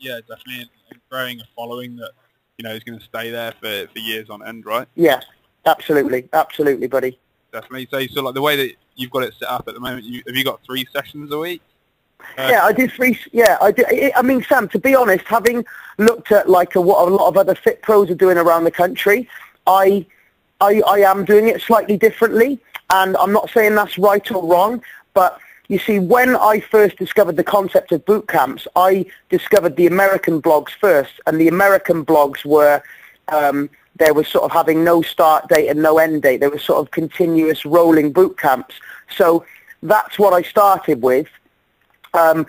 Yeah, definitely, and growing a following that is going to stay there for years on end, right? Yeah, absolutely, absolutely, buddy. Definitely. So like the way that you've got it set up at the moment, have you got 3 sessions a week? Yeah, I do 3. Yeah, I do. I mean, Sam, to be honest, having looked at like what a lot of other fit pros are doing around the country, I am doing it slightly differently, and I'm not saying that's right or wrong, but you see, when I first discovered the concept of boot camps, I discovered the American blogs first, and the American blogs were, they were sort of having no start date and no end date. They were sort of continuous rolling boot camps. So that's what I started with. And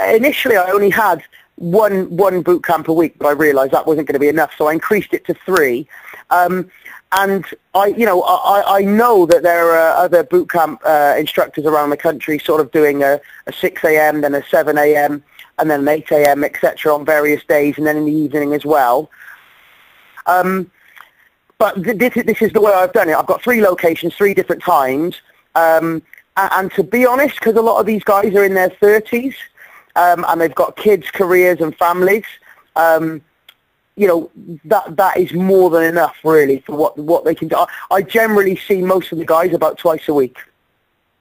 initially I only had one boot camp a week, but I realised that wasn't going to be enough, so I increased it to 3. And I know that there are other boot camp instructors around the country sort of doing a 6 a.m., then a 7 a.m., and then an 8 a.m., etc. on various days, and then in the evening as well. But this is the way I've done it. I've got 3 locations, 3 different times. And to be honest, because a lot of these guys are in their 30s, and they've got kids, careers, and families, that is more than enough, really, for what they can do. I generally see most of the guys about twice a week.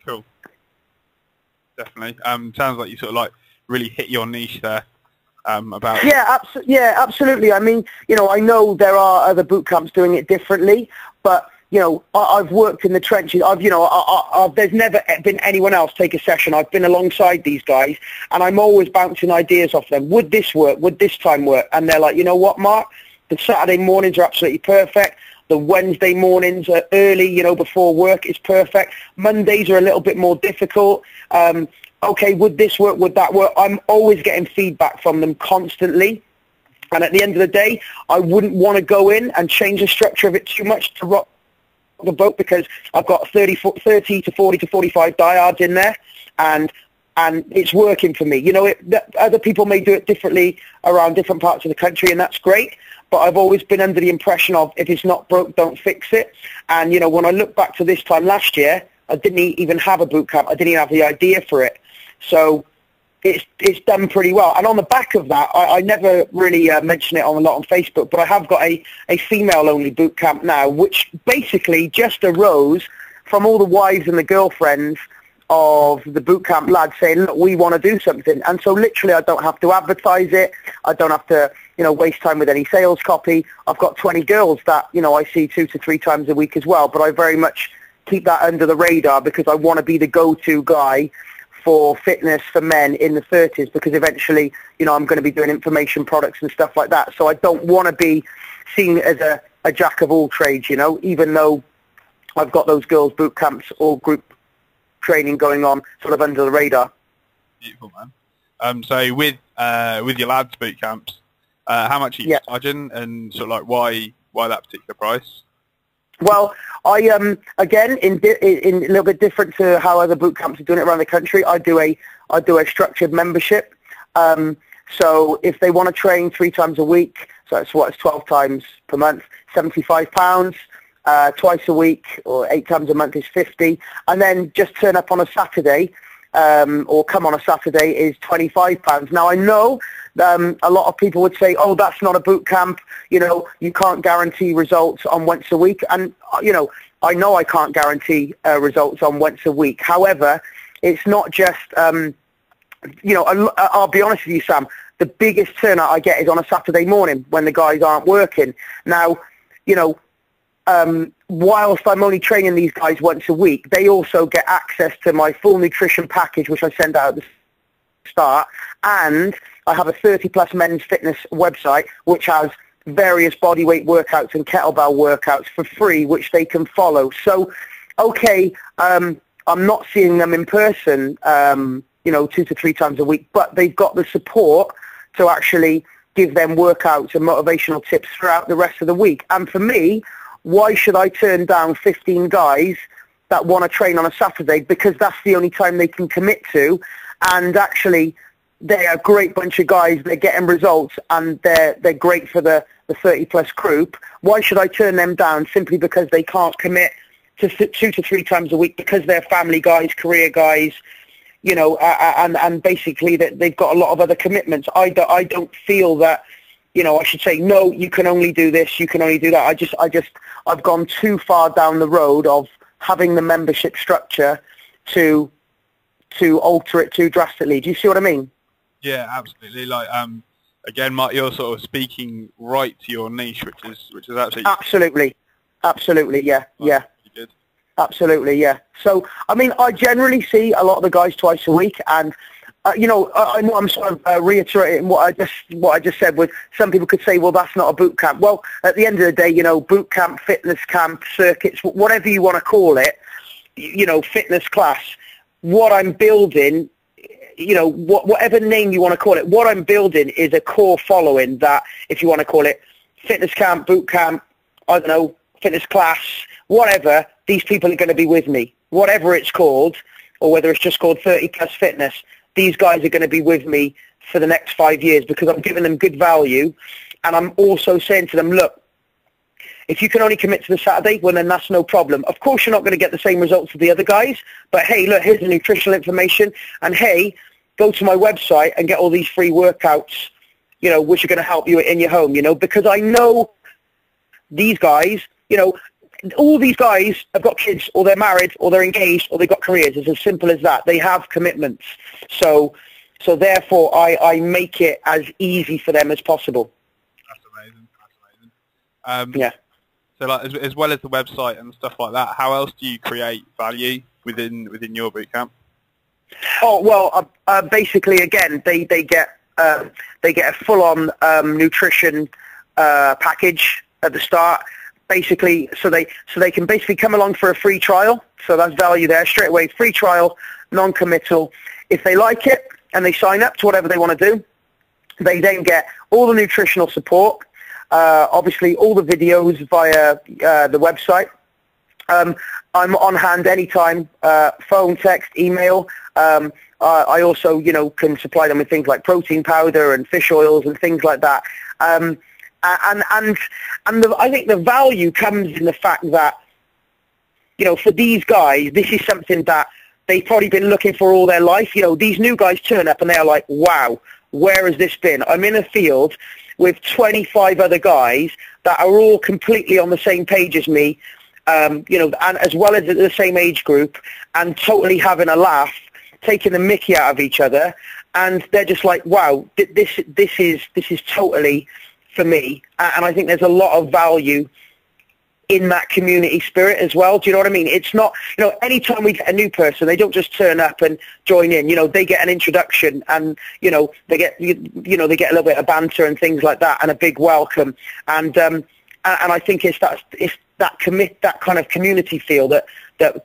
Cool. Definitely. Sounds like you sort of like really hit your niche there. Yeah, absolutely. I mean, I know there are other boot camps doing it differently, but I've worked in the trenches. There's never been anyone else take a session. I've been alongside these guys, and I'm always bouncing ideas off them. Would this work? Would this time work? And they're like, you know what, Mark? The Saturday mornings are absolutely perfect. The Wednesday mornings are early, before work is perfect. Mondays are a little bit more difficult. Okay, would this work? Would that work? I'm always getting feedback from them constantly. And at the end of the day, I wouldn't want to go in and change the structure of it too much to rock the boat, because I've got 30 to 40 to 45 diehards in there, and it's working for me. Other people may do it differently around different parts of the country, and that's great. But I've always been under the impression of, if it's not broke, don't fix it. And, when I look back to this time last year, I didn't even have a boot camp. I didn't even have the idea for it. So it's done pretty well. And on the back of that, I never really mention it a lot on Facebook, but I have got a female-only boot camp now, which basically just arose from all the wives and the girlfriends of the boot camp lads saying, look, we want to do something. And so literally I don't have to advertise it. I don't have to, waste time with any sales copy. I've got 20 girls that, I see 2 to 3 times a week as well, but I very much keep that under the radar, because I want to be the go-to guy for fitness for men in the 30s, because eventually, I'm going to be doing information products and stuff like that. So I don't want to be seen as a jack of all trades, even though I've got those girls' boot camps or group training going on sort of under the radar. Beautiful, man. So with your lads' boot camps, how much are you charging, and sort of like why that particular price? Well, I again, in a little bit different to how other boot camps are doing it around the country, I do a structured membership. So if they want to train 3 times a week, so it's 12 times per month, £75. Twice a week or 8 times a month is 50, and then just turn up on a Saturday, or come on a Saturday, is £25. Now I know a lot of people would say, oh, that's not a boot camp, you can't guarantee results on once a week, and I know I can't guarantee results on once a week. However, it's not just I'll be honest with you, Sam, the biggest turnout I get is on a Saturday morning when the guys aren't working. Now, whilst I'm only training these guys once a week, they also get access to my full nutrition package, which I send out at the start, and I have a 30+ men's fitness website, which has various bodyweight workouts and kettlebell workouts for free, which they can follow. So, okay, I'm not seeing them in person, 2 to 3 times a week, but they've got the support to actually give them workouts and motivational tips throughout the rest of the week. And for me, why should I turn down 15 guys that want to train on a Saturday, because that's the only time they can commit to, and actually they're a great bunch of guys, they're getting results, and they're great for the 30+ group. Why should I turn them down simply because they can't commit to 2 to 3 times a week, because they're family guys, career guys, and basically that they've got a lot of other commitments. I don't feel that, I should say, no, you can only do this, you can only do that. I've gone too far down the road of having the membership structure to alter it too drastically. Do you see what I mean? Yeah, absolutely. Like, again, Mark, you're sort of speaking right to your niche, which is absolutely absolutely, yeah, yeah. Good. Absolutely, yeah. So, I mean, I generally see a lot of the guys twice a week, and I'm sort of reiterating what I just said. With some people could say, well, that's not a boot camp. Well, at the end of the day, boot camp, fitness camp, circuits, whatever you want to call it, fitness class. What I'm building, whatever name you want to call it, what I'm building is a core following that, if you want to call it fitness camp, boot camp, I don't know, fitness class, whatever, these people are going to be with me. Whatever it's called, or whether it's just called 30 plus fitness, these guys are going to be with me for the next 5 years because I'm giving them good value. And I'm also saying to them, look, if you can only commit to the Saturday, well, then that's no problem. Of course, you're not going to get the same results as the other guys, but hey, look, here's the nutritional information. And hey, go to my website and get all these free workouts, which are going to help you in your home, because I know these guys, all these guys have got kids, or they're married, or they're engaged, or they've got careers. It's as simple as that. They have commitments. So therefore, I make it as easy for them as possible. That's amazing. That's amazing. Yeah. So, like, as well as the website and stuff like that, how else do you create value within your bootcamp? Oh well, basically, again, they get a full-on nutrition package at the start. Basically, so they can basically come along for a free trial. So that's value there straight away. Free trial, non-committal. If they like it and they sign up to whatever they want to do, they then get all the nutritional support. Obviously, all the videos via the website. I'm on hand anytime, phone, text, email. I also, can supply them with things like protein powder and fish oils and things like that. And I think the value comes in the fact that, for these guys, this is something that they've probably been looking for all their life. These new guys turn up and they're like, wow, where has this been? I'm in a field with 25 other guys that are all completely on the same page as me, and as well as the same age group, and totally having a laugh, taking the mickey out of each other, and they're just like, wow, this is totally for me. And I think there's a lot of value in that community spirit as well. Do you know what I mean? It's not, anytime we get a new person, they don't just turn up and join in. They get an introduction, and they get a little bit of banter and things like that, and a big welcome. And I think it's that kind of community feel that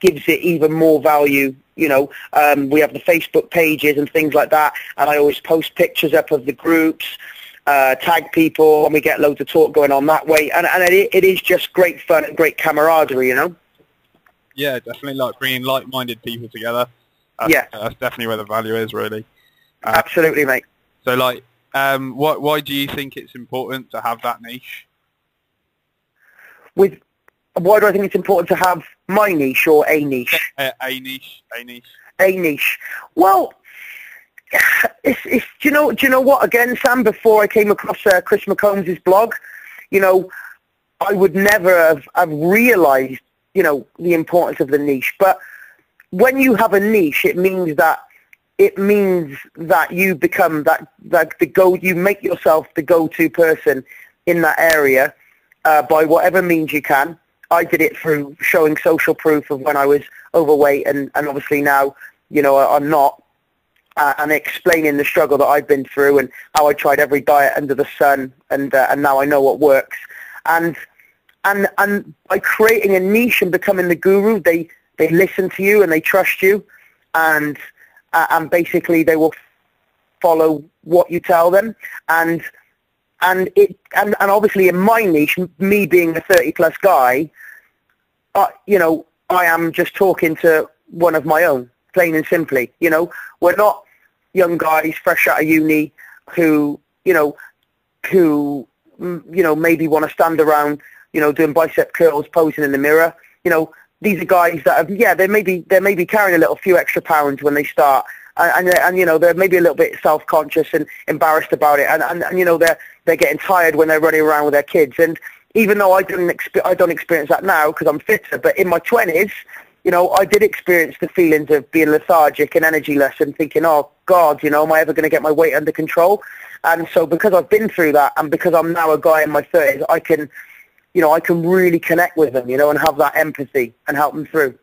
gives it even more value. We have the Facebook pages and things like that, and I always post pictures up of the groups, tag people, and we get loads of talk going on that way, and it is just great fun and great camaraderie, Yeah, definitely, like bringing like-minded people together. That's definitely where the value is, really. Absolutely, mate. So, like, why do you think it's important to have that niche? Why do I think it's important to have my niche or a niche? A niche. A niche. Well, do you know what? Again, Sam, before I came across Chris McCombs' blog, I would never have realised, the importance of the niche. But when you have a niche, it means that you become you make yourself the go-to person in that area by whatever means you can. I did it through showing social proof of when I was overweight, and obviously now, I'm not. And explaining the struggle that I've been through and how I tried every diet under the sun, and now I know what works. And by creating a niche and becoming the guru, they listen to you and they trust you, and basically they will follow what you tell them. And obviously in my niche, me being a 30-plus guy, I am just talking to one of my own, plain and simply. We're not young guys fresh out of uni who maybe want to stand around, doing bicep curls, posing in the mirror. These are guys that have, they may be carrying a few extra pounds when they start, and you know, they're maybe a little bit self-conscious and embarrassed about it, and you know, they're getting tired when they're running around with their kids. And even though I don't experience that now because I'm fitter, but in my 20s, you know, I did experience the feelings of being lethargic and energyless and thinking, oh God, you know, am I ever going to get my weight under control? And so because I've been through that, and because I'm now a guy in my 30s, I can, you know, I can really connect with them, you know, and have that empathy and help them through.